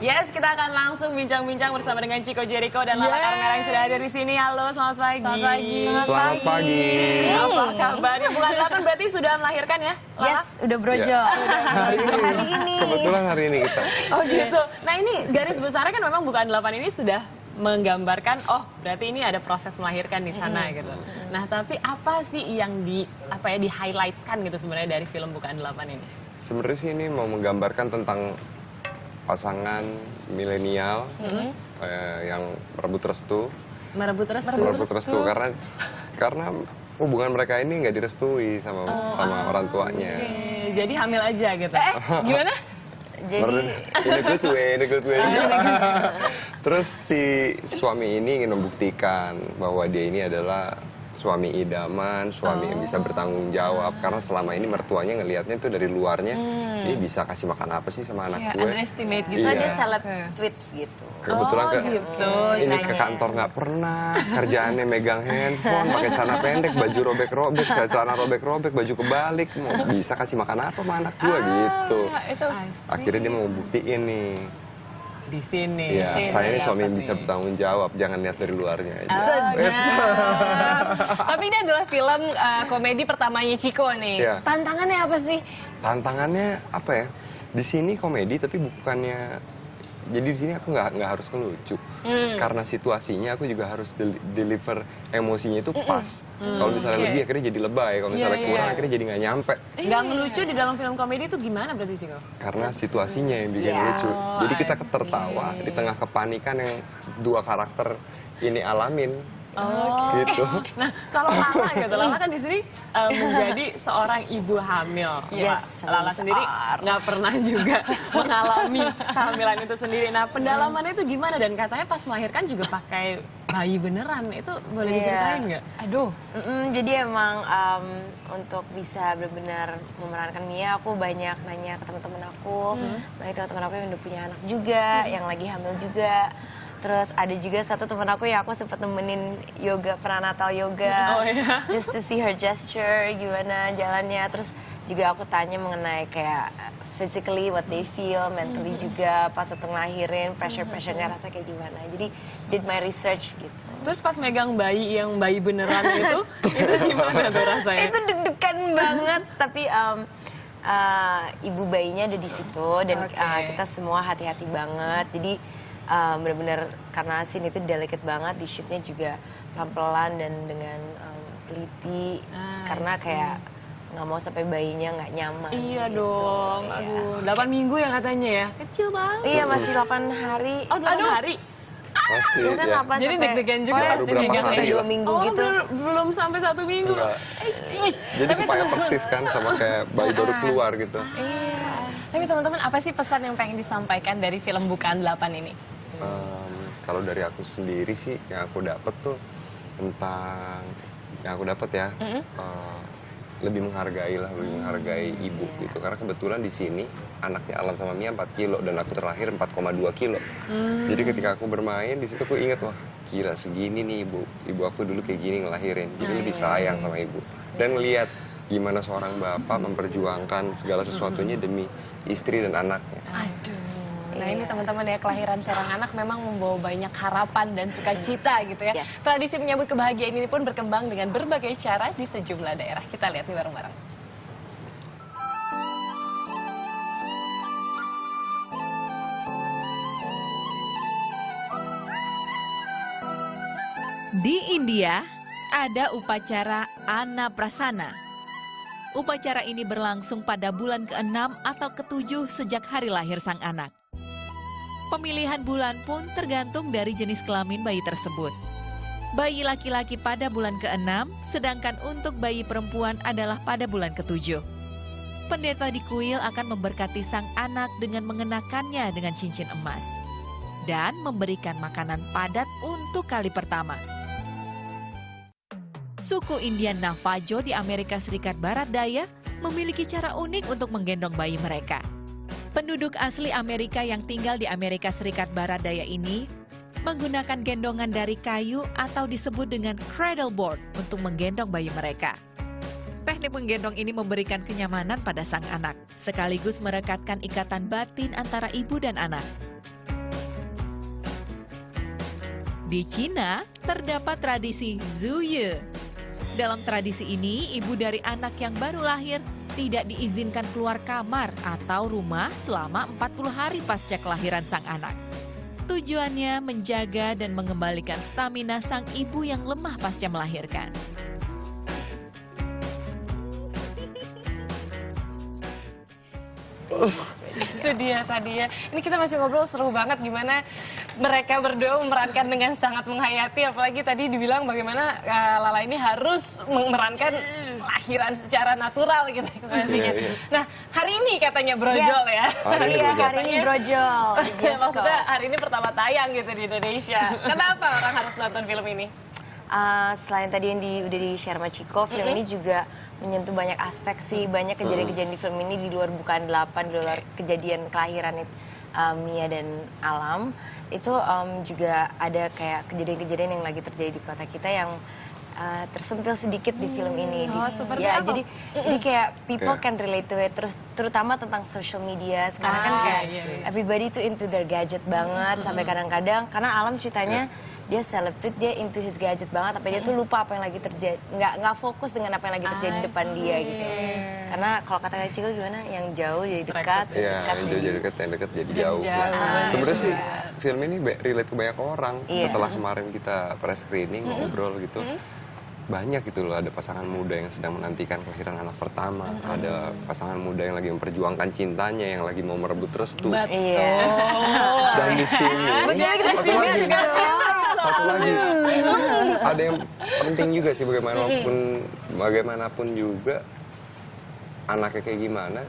Yes, kita akan langsung bincang-bincang bersama dengan Chico Jericho dan Lala Karmela yang sudah hadir di sini. Halo, selamat pagi. Selamat pagi. Selamat pagi. Apa kabarnya? Bukan 8 berarti sudah melahirkan ya? Lala? Yes, udah brojo. Ya. Hari ini. Kebetulan hari ini kita. Oh gitu. Nah ini garis besarnya kan memang bukan 8 ini sudah menggambarkan, oh berarti ini ada proses melahirkan di sana gitu. Nah tapi apa sih yang di-highlightkan gitu sebenarnya dari film Bukan 8 ini? Sebenarnya sih ini mau menggambarkan tentang pasangan milenial yang merebut restu. Merebut restu. Merebut restu karena hubungan mereka ini nggak direstui sama orang tuanya. Jadi hamil aja gitu. Gimana? Jadi in a good way. Terus si suami ini ingin membuktikan bahwa dia ini adalah suami idaman, suami yang bisa bertanggung jawab. Karena selama ini mertuanya ngelihatnya tuh dari luarnya, dia bisa kasih makan apa sih sama anak gue. Underestimate gitu. Iya. Dia seleb tweets gitu. Kebetulan gitu. ini ke kantor nggak pernah, kerjaannya megang handphone, pakai celana pendek, baju robek-robek, celana robek-robek, baju kebalik, mau bisa kasih makan apa sama anak gue gitu. Itu Akhirnya dia mau buktiin nih. di sini. Ya, saya ini suami yang bisa bertanggung jawab, jangan lihat dari luarnya aja. Tapi ini adalah film komedi pertamanya Chico nih. Iya. Tantangannya apa sih? Tantangannya apa ya? Di sini komedi tapi bukannya, jadi di sini aku nggak harus ngelucu, karena situasinya aku juga harus deliver emosinya itu pas. Kalau misalnya lebih akhirnya jadi lebay, kalau misalnya kurang akhirnya jadi nggak nyampe. Nggak ngelucu di dalam film komedi itu gimana berarti Chico? Karena situasinya yang bikin lucu. Jadi kita tertawa di tengah kepanikan yang dua karakter ini alamin. Gitu. Nah, kalau Lala gitu, Lala kan di sini menjadi seorang ibu hamil. Yes, Lala sendiri nggak pernah juga mengalami kehamilan itu sendiri. Nah, pendalamannya itu gimana? Dan katanya pas melahirkan juga pakai bayi beneran. Itu boleh diceritain nggak? Aduh. Jadi emang untuk bisa benar-benar memerankan Mia, aku banyak nanya ke teman-teman aku. Banyak teman-teman aku yang udah punya anak juga, yang lagi hamil juga. Terus ada juga satu teman aku yang aku sempat nemenin yoga, prenatal yoga, just to see her gesture, gimana jalannya. Terus juga aku tanya mengenai kayak physically what they feel, mentally juga pas waktu ngelahirin, pressure-nya rasa kayak gimana. Jadi did my research gitu. Terus pas megang bayi yang bayi beneran itu gimana tuh rasanya? Itu deg-degan banget, tapi ibu bayinya ada di situ dan kita semua hati-hati banget. Jadi benar-benar karena scene itu delicate banget, di shootnya juga pelan-pelan dan dengan teliti karena kayak nggak mau sampai bayinya nggak nyaman. Iya gitu. dong, aduh, 8 minggu ya katanya ya, kecil banget. Iya masih 8 hari. Oh 8 hari? Masih Itu kan ya. 8 Jadi sampai, deg-degan juga Baru pasti berapa megangnya. hari 2 minggu Oh, gitu. belum sampai 1 minggu. Enggak. Jadi supaya persis kan sama kayak bayi baru keluar gitu. Tapi teman-teman, apa sih pesan yang pengen disampaikan dari film Bukan 8 ini? Kalau dari aku sendiri sih yang aku dapat tuh tentang yang aku dapat ya, lebih menghargai ibu gitu. Karena kebetulan di sini anaknya Alam sama Mia 4 kilo dan aku terlahir 4,2 kilo. Jadi ketika aku bermain di situ aku ingat, wah gila segini nih ibu aku dulu kayak gini ngelahirin. Jadi lebih sayang sama ibu dan ngelihat gimana seorang bapak memperjuangkan segala sesuatunya demi istri dan anaknya. Aduh. Nah ini teman-teman ya, kelahiran seorang anak memang membawa banyak harapan dan sukacita gitu ya. Tradisi menyambut kebahagiaan ini pun berkembang dengan berbagai cara di sejumlah daerah. Kita lihat nih bareng-bareng. Di India, ada upacara Annaprasana. Upacara ini berlangsung pada bulan ke-6 atau ke-7 sejak hari lahir sang anak. Pemilihan bulan pun tergantung dari jenis kelamin bayi tersebut. Bayi laki-laki pada bulan ke-6, sedangkan untuk bayi perempuan adalah pada bulan ke-7. Pendeta di kuil akan memberkati sang anak dengan mengenakannya dengan cincin emas dan memberikan makanan padat untuk kali pertama. Suku Indian Navajo di Amerika Serikat Barat Daya memiliki cara unik untuk menggendong bayi mereka. Penduduk asli Amerika yang tinggal di Amerika Serikat Barat Daya ini menggunakan gendongan dari kayu atau disebut dengan cradle board untuk menggendong bayi mereka. Teknik menggendong ini memberikan kenyamanan pada sang anak, sekaligus merekatkan ikatan batin antara ibu dan anak. Di Cina, terdapat tradisi Zuye. Dalam tradisi ini, ibu dari anak yang baru lahir tidak diizinkan keluar kamar atau rumah selama 40 hari pasca kelahiran sang anak. Tujuannya menjaga dan mengembalikan stamina sang ibu yang lemah pasca melahirkan. Itu dia tadi ya. Ini kita masih ngobrol seru banget gimana mereka berdua memerankan dengan sangat menghayati. Apalagi tadi dibilang bagaimana Lala ini harus memerankan lahiran secara natural gitu ekspresinya. Nah, hari ini katanya brojol ya. Hari ini brojol. Maksudnya hari ini pertama tayang gitu di Indonesia. Kenapa orang harus nonton film ini? Selain tadi yang udah di-share sama Ciko, film ini juga menyentuh banyak aspek sih, banyak kejadian-kejadian di film ini di luar Bukaan 8, di luar kejadian kelahiran Mia dan Alam. Itu juga ada kayak kejadian-kejadian yang lagi terjadi di kota kita yang tersentil sedikit di film ini. Seperti ya, apa? jadi kayak people can relate to it, terus terutama tentang social media. Sekarang kan kayak everybody tuh into their gadget banget, sampai kadang-kadang karena Alam ceritanya dia celeb tweet, dia into his gadget banget, tapi dia tuh lupa apa yang lagi terjadi, nggak fokus dengan apa yang lagi terjadi di depan dia gitu. Karena kalau kata Ciko gimana, yang jauh jadi dekat, Iya, yang jauh jadi dekat, yang dekat jadi jauh. Sebenarnya sih film ini relate ke banyak orang. Setelah kemarin kita press screening, ngobrol gitu, banyak gitu loh, ada pasangan muda yang sedang menantikan kelahiran anak pertama, ada pasangan muda yang lagi memperjuangkan cintanya, yang lagi mau merebut restu. Dan di sini satu lagi, ada yang penting juga sih, bagaimanapun juga anaknya kayak gimana,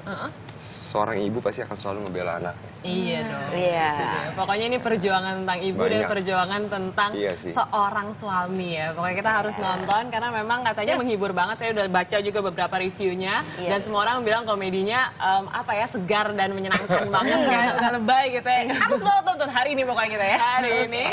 seorang ibu pasti akan selalu ngebela anaknya. Iya dong. Iya. Pokoknya ini perjuangan tentang ibu dan Banyak. perjuangan tentang seorang suami ya. Pokoknya kita harus nonton karena memang katanya menghibur banget. Saya udah baca juga beberapa reviewnya dan semua orang bilang komedinya segar dan menyenangkan banget, nggak lebay gitu ya. Harus banget nonton hari ini pokoknya kita ya. Hari ini.